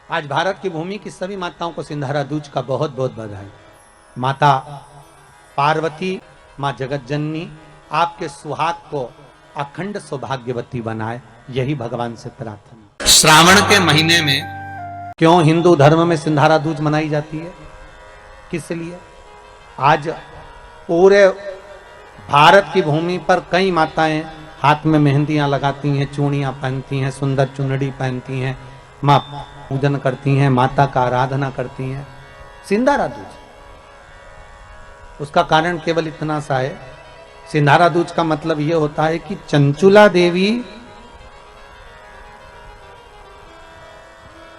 आज भारत की भूमि की सभी माताओं को सिंधारा दूज का बहुत बहुत बधाई। माता पार्वती, माँ जगत जननी आपके सुहाग को अखंड सौभाग्यवती बनाए, यही भगवान से प्रार्थना। श्रावण के महीने में क्यों हिंदू धर्म में सिंधारा दूज मनाई जाती है, किस लिए? आज पूरे भारत की भूमि पर कई माताएं हाथ में मेहंदियां लगाती हैं, चूड़ियां पहनती हैं, सुंदर चुनरी पहनती हैं, मां पूजन करती हैं, माता का आराधना करती हैं। सिंधारा दूज, उसका कारण केवल इतना सा है, सिंधारा दूज का मतलब यह होता है कि चंचुला देवी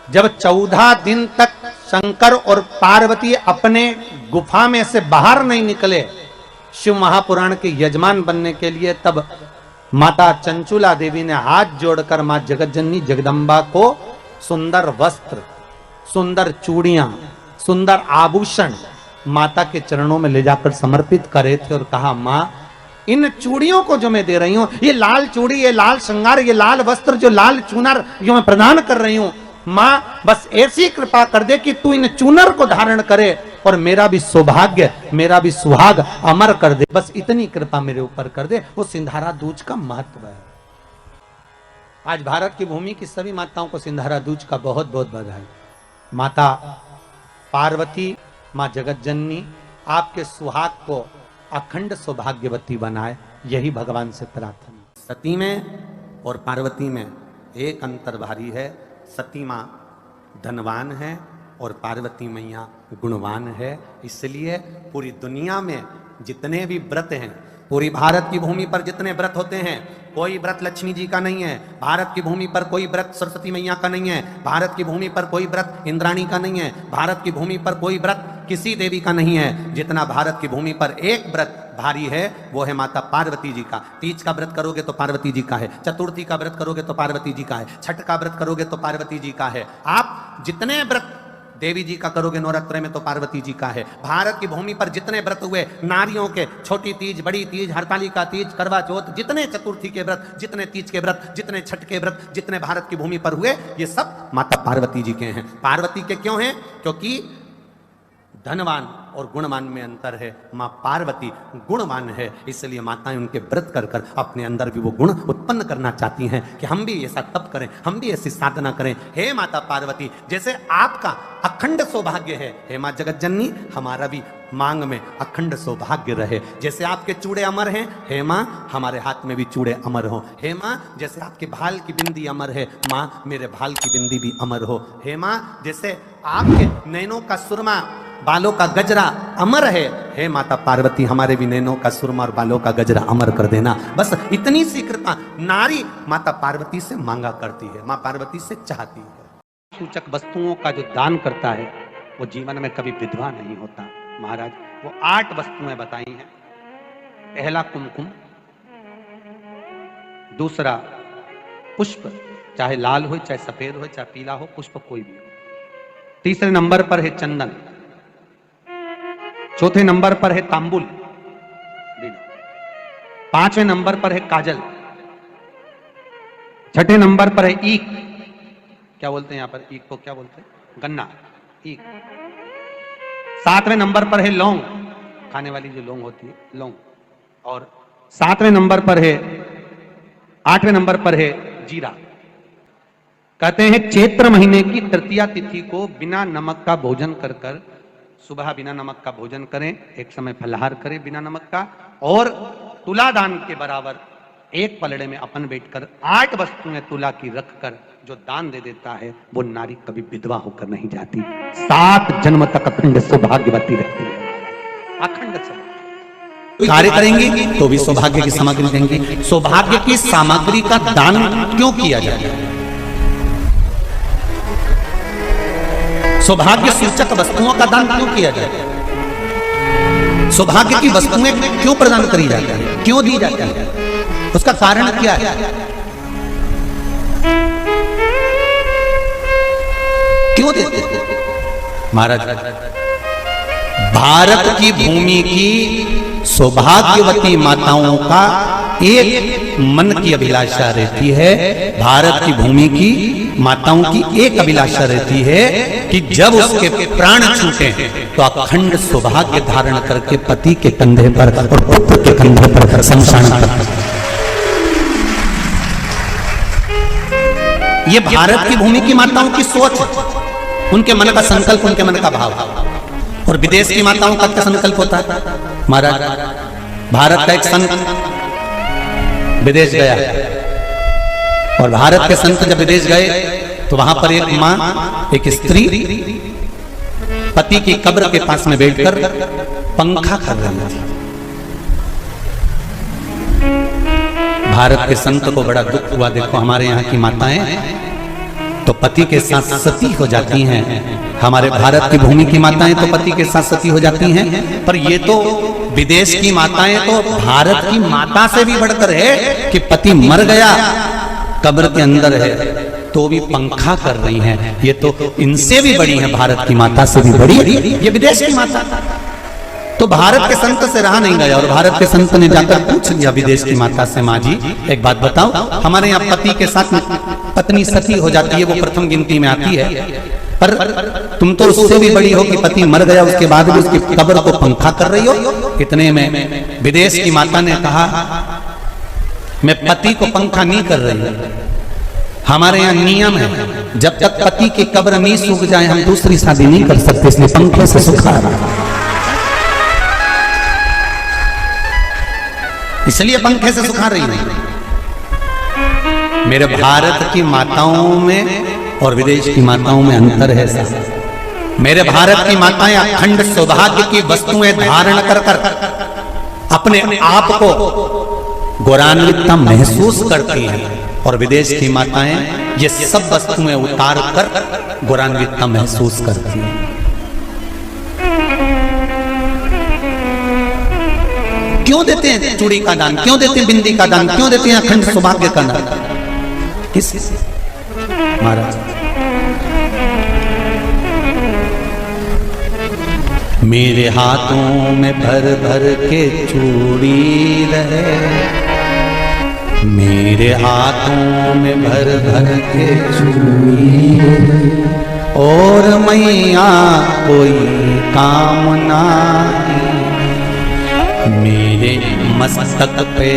जब 14 दिन तक शंकर और पार्वती अपने गुफा में से बाहर नहीं निकले शिव महापुराण के यजमान बनने के लिए, तब माता चंचुला देवी ने हाथ जोड़कर मां जगत जननी जगदम्बा को सुंदर वस्त्र, सुंदर चूड़ियां, सुंदर आभूषण माता के चरणों में ले जाकर समर्पित करे थे और कहा, मां इन चूड़ियों को जो मैं दे रही हूं, ये लाल चूड़ी, ये लाल श्रृंगार, ये लाल वस्त्र, जो लाल चूनर जो मैं प्रदान कर रही हूं, मां बस ऐसी कृपा कर दे कि तू इन चूनर को धारण करे और मेरा भी सौभाग्य, मेरा भी सुहाग अमर कर दे, बस इतनी कृपा मेरे ऊपर कर दे। वो सिंधारा दूज का महत्व है। आज भारत की भूमि की सभी माताओं को सिंधारा दूज का बहुत बहुत बधाई। माता पार्वती, मां जगत जननी आपके सुहाग को अखंड सौभाग्यवती बनाए, यही भगवान से प्रार्थना। सती में और पार्वती में एक अंतर भारी है। सती मां धनवान है और पार्वती मैया गुणवान है, इसलिए पूरी दुनिया में जितने भी व्रत हैं, पूरी भारत की भूमि पर जितने व्रत होते हैं, कोई व्रत लक्ष्मी जी का नहीं है, भारत की भूमि पर कोई व्रत सरस्वती मैया का नहीं है, भारत की भूमि पर कोई व्रत इंद्राणी का नहीं है, भारत की भूमि पर कोई व्रत किसी देवी का नहीं है। जितना भारत की भूमि पर एक व्रत भारी है वो है माता पार्वती जी का। तीज का व्रत करोगे तो पार्वती जी का है, चतुर्थी का व्रत करोगे तो पार्वती जी का है, छठ का व्रत करोगे तो पार्वती जी का है। आप जितने व्रत देवी जी का करोगे नवरात्र में तो पार्वती जी का है। भारत की भूमि पर जितने व्रत हुए नारियों के, छोटी तीज, बड़ी तीज, हरतालिका तीज, करवा चौथ, जितने चतुर्थी के व्रत, जितने तीज के व्रत, जितने छठ के व्रत, जितने भारत की भूमि पर हुए, ये सब माता पार्वती जी के हैं। पार्वती के क्यों हैं? क्योंकि धनवान और गुणवान में अंतर है। मां पार्वती गुणवान है, इसलिए माताएं उनके व्रत कर कर अपने अंदर भी वो गुण उत्पन्न करना चाहती हैं कि हम भी ऐसा तप करें, हम भी ऐसी साधना करें। हे माता पार्वती, जैसे आपका अखंड सौभाग्य है, हे मां जगत जननी हमारा भी मांग में अखंड सौभाग्य रहे। जैसे आपके चूड़े अमर हैं, हे मां हमारे हाथ में भी चूड़े अमर हो। हे मां जैसे आपके भाल की बिंदी अमर है, मां मेरे भाल की बिंदी भी अमर हो। हे मां जैसे आपके नैनों का सुरमा, बालों का गजरा अमर है, हे माता पार्वती हमारे भी नैनों का सुरमा और बालों का गजरा अमर कर देना। बस इतनी सी कृपा नारी माता पार्वती से मांगा करती है, मां पार्वती से चाहती है। सूचक वस्तुओं का जो दान करता है वो जीवन में कभी विधवा नहीं होता। महाराज वो 8 वस्तुएं बताई हैं। पहला कुमकुम, दूसरा पुष्प, चाहे लाल हो, चाहे सफेद हो, चाहे पीला हो, पुष्प कोई भी हो। तीसरे नंबर पर है चंदन, चौथे नंबर पर है तांबुल, पांचवें नंबर पर है काजल, छठे नंबर पर है ईख, क्या बोलते हैं यहां पर ईख को, क्या बोलते हैं, गन्ना, ईख। सातवें नंबर पर है लौंग, खाने वाली जो लौंग होती है, लौंग। और सातवें नंबर पर है, 8वें नंबर पर है जीरा। कहते हैं चैत्र महीने की तृतीया तिथि को बिना नमक का भोजन कर कर, सुबह बिना नमक का भोजन करें, एक समय फलाहार करें बिना नमक का, और तुला दान के बराबर एक पलड़े में अपन बैठकर 8 वस्तुएं तुला की रखकर जो दान दे देता है वो नारी कभी विधवा होकर नहीं जाती, 7 जन्म तक अखंड सौभाग्यवती रहती है। अखंड सौभाग्य कार्य करेंगे तो भी सौभाग्य की सामग्री देंगे। सौभाग्य की सामग्री का दान क्यों किया जाता है? सौभाग्य सूचक वस्तुओं का दान क्यों किया जाता है? सौभाग्य की वस्तुएं क्यों प्रदान करी जाती है, क्यों दी जाती है? उसका कारण क्या है? क्यों देते हैं? महाराज भारत की भूमि की सौभाग्यवती माताओं का एक मन की अभिलाषा रहती है, भारत की भूमि की माताओं की एक अभिलाषा रहती है कि जब उसके प्राण छूटे तो अखंड सौभाग्य धारण करके पति के कंधे पर और पुत्र के कंधे पर शमशान पर। ये भारत की भूमि की माताओं की सोच, उनके मन का संकल्प, उनके मन का भाव। और विदेश की माताओं का क्या संकल्प होता है? महाराज, भारत का एक संत विदेश गया और भारत के संत जब विदेश गए तो वहां पर एक मां, एक स्त्री पति की कब्र के पास में बैठकर पंखा कर रही थी। भारत के संत को बड़ा दुख हुआ, देखो हमारे यहाँ की माताएं तो पति के साथ सती हो जाती हैं, हमारे भारत की भूमि की माताएं तो पति के साथ सती हो जाती हैं, पर ये तो विदेश की माताएं तो भारत की माता से भी बढ़कर है कि पति मर गया, कब्र के अंदर है तो भी पंखा कर रही हैं। ये तो इनसे भी बड़ी है, भारत की माता से भी बड़ी ये विदेश की माता। तो भारत के संत से रहा नहीं गया और भारत के संत ने जाकर पूछ लिया विदेश की माता से, माँ जी एक बात बताओ, हमारे यहाँ पति के साथ पत्नी सती हो जाती है, वो प्रथम गिनती में आती है, पर तुम तो उससे भी बड़ी हो कि पति मर गया उसके बाद भी उसकी कब्र को पंखा कर रही हो। इतने में विदेश की माता ने कहा, मैं पति को पंखा नहीं कर रही, हमारे यहाँ नियम है जब तक पति की कब्र नहीं सूख जाए हम दूसरी शादी नहीं कर सकते, इसलिए पंखे से सुखा रहा, इसलिए पंखे से सुखा रही है। मेरे भारत की माताओं में और विदेश की माताओं में अंतर है साहब। मेरे भारत की माताएं अखंड सौभाग्य की वस्तुएं धारण कर कर अपने आप को गौरवान्वितता महसूस करती हैं और विदेश की माताएं ये सब वस्तुएं उतार कर गौरवान्वितता महसूस करती हैं। क्यों देते हैं चूड़ी का दान, क्यों देते हैं बिंदी का दान, क्यों देते हैं अखंड सौभाग्य का दान? किस महाराज, मेरे हाथों में भर भर के चूड़ी रहे, मेरे हाथों में भर भर के चूड़ी और मैया कोई काम ना, मेरे मस्तक पे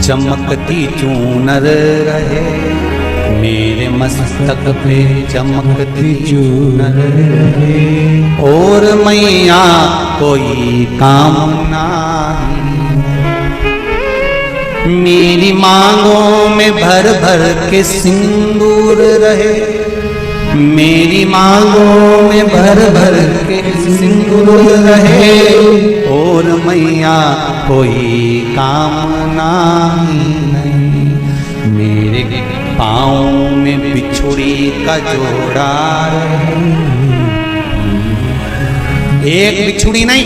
चमकती चूनर रहे, मेरे मस्तक पे चमकती चूनर रहे और मैया कोई काम नहीं, मेरी मांगों में भर भर के सिंदूर रहे, मेरी मांगों में भर भर के सिंदूर रहे और मैया कोई कामना नहीं, मेरे पाँव में बिछुड़ी का जोड़ा रहे, एक बिछुड़ी नहीं,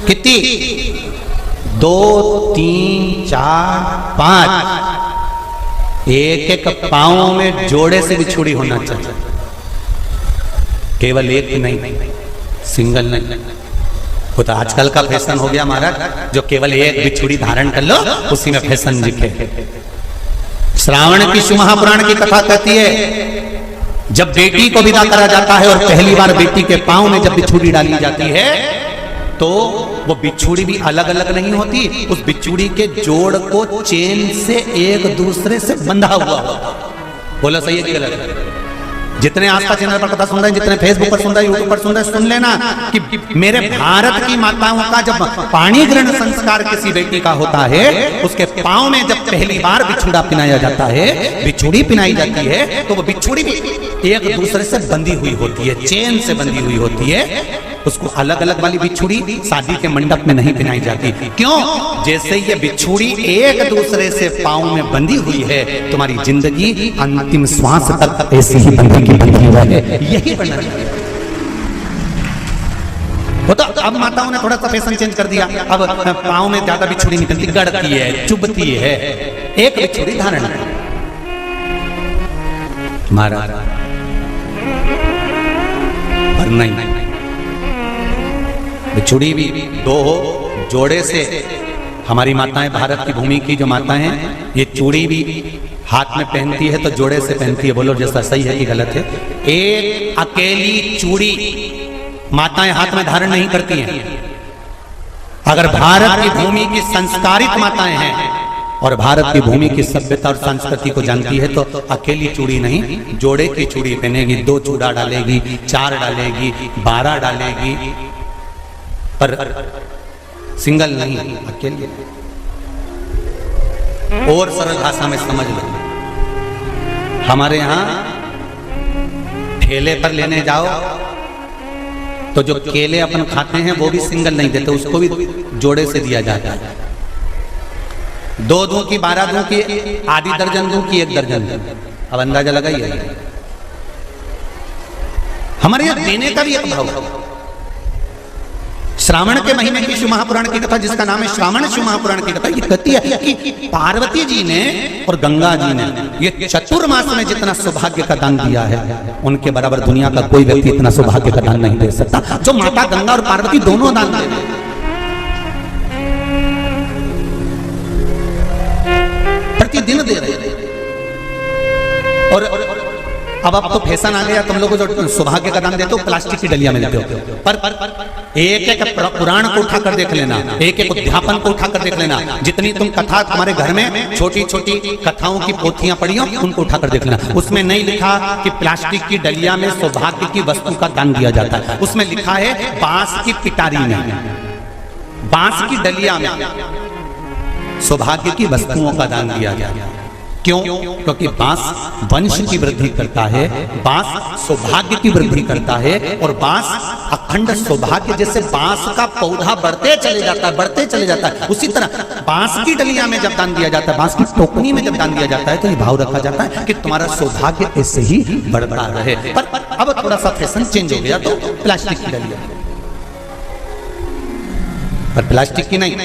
कितनी? 2, 3, 4, 5, एक एक पाँव में जोड़े से बिछुड़ी होना चाहिए, केवल एक नहीं, सिंगल नहीं। वो तो आजकल का फैशन हो गया महाराज, जो केवल एक बिछुड़ी धारण कर लो उसी में फैशन दिखे। श्रावण की शिव महापुराण की कथा कहती है जब बेटी को विदा करा जाता है और पहली बार बेटी के पाँव में जब बिछुड़ी डाली जाती है तो वो बिछुड़ी भी अलग अलग नहीं होती, उस बिछुड़ी के जोड़ को चेन से एक दूसरे से बंधा हुआ होता। बोला सही है कि गलत? जितने आस्था चैनल पर कथा सुन रहे हैं, जितने फेसबुक पर सुन रहे हैं, यूट्यूब पर सुन रहे हैं, सुन लेना कि मेरे भारत की माताओं का जब पाणी ग्रहण संस्कार किसी बेटी का होता है, उसके पाँव में जब पहली बार बिछुड़ा पिनाया जाता है, बिछुड़ी पिनाई जाती है, तो वो बिछुड़ी भी एक दूसरे से बंधी हुई होती है, चेन से बंधी हुई होती है। उसको अलग अलग वाली बिछुड़ी शादी के मंडप में नहीं पिनाई जाती। क्यों? जैसे ये बिछुड़ी एक दूसरे से पाँव में बंधी हुई है, तुम्हारी जिंदगी अंतिम श्वास तक ऐसी ही बंधी रहे, यही बनना चाहिए। वो तो अब माताओं ने थोड़ा सा फैशन चेंज कर दिया, अब पाँव में ज्यादा बिछुड़ी निकलती, गड़ती है, चुभती है, एक बिछुड़ी धारण महाराज, पर नहीं, बिछुड़ी भी 2 हो, जोड़े से हमारी माताएं, भारत की भूमि की जो माताएं हैं, ये चूड़ी भी हाथ में पहनती है तो जोड़े से पहनती है। बोलो जैसा सही है कि गलत है? एक अकेली चूड़ी माताएं हाथ में धारण नहीं करती हैं। अगर भारत की भूमि की संस्कारित माताएं हैं और भारत की भूमि की सभ्यता और संस्कृति को जानती है तो अकेली चूड़ी नहीं, जोड़े की चूड़ी पहनेगी, 2 चूड़ा डालेगी, 4 डालेगी, 12 डालेगी, पर सिंगल नहीं, अकेले। और सरल भाषा में समझ लो, हमारे यहां ठेले पर लेने जाओ तो जो केले अपन खाते हैं वो भी सिंगल नहीं देते, उसको भी जोड़े से दिया जाता है। 2 दूं की, 12 दूं की, आधी दर्जन दूं की 1 दर्जन दूं। अब अंदाजा लगाइए, हमारे यहां देने का भी एक भाव। श्रावण के महीने की शिव महापुराण की कथा, जिसका नाम है श्रावण शिव महापुराण की कथा, ये कहती है कि पार्वती जी ने और गंगा जी ने ये चतुर्मास में जितना सौभाग्य का दान दिया है, उनके बराबर दुनिया का कोई व्यक्ति इतना सौभाग्य का दान नहीं दे सकता जो माता गंगा और पार्वती दोनों दान दे रहे हैं। प्रतिदिन दे रहे हैं। और अब तो फैशन आ गया, तुम लोगों को जो सौभाग्य का दान देते हो प्लास्टिक की डलिया में देते हो, पर एक एक पुराण को उठाकर देख लेना, एक एक अध्यापन को उठाकर देख लेना, जितनी तुम कथा तुम्हारे घर में छोटी छोटी कथाओं की पोथियां पड़ी हो उनको उठाकर देख लेना, उसमें नहीं लिखा कि प्लास्टिक की डलिया में सौभाग्य की वस्तु का दान दिया जाता है। उसमें लिखा है बांस की पिटारी में, बांस की डलिया में सौभाग्य की वस्तुओं का दान दिया जाता है। क्यों? क्योंकि बांस वंश की वृद्धि करता है, बांस सौभाग्य की वृद्धि करता है, और बांस अखंड सौभाग्य, जैसे बांस का पौधा बढ़ते चले जाता है, बढ़ते चले जाता है, उसी तरह बांस की डलिया में जब दान दिया जाता है, बांस की टोकनी में जब दान दिया जाता है तो ये भाव रखा जाता है कि तुम्हारा सौभाग्य ऐसे ही बढ़ता रहे। पर अब थोड़ा सा फैशन चेंज हो गया तो प्लास्टिक की डलिया, पर प्लास्टिक की नहीं,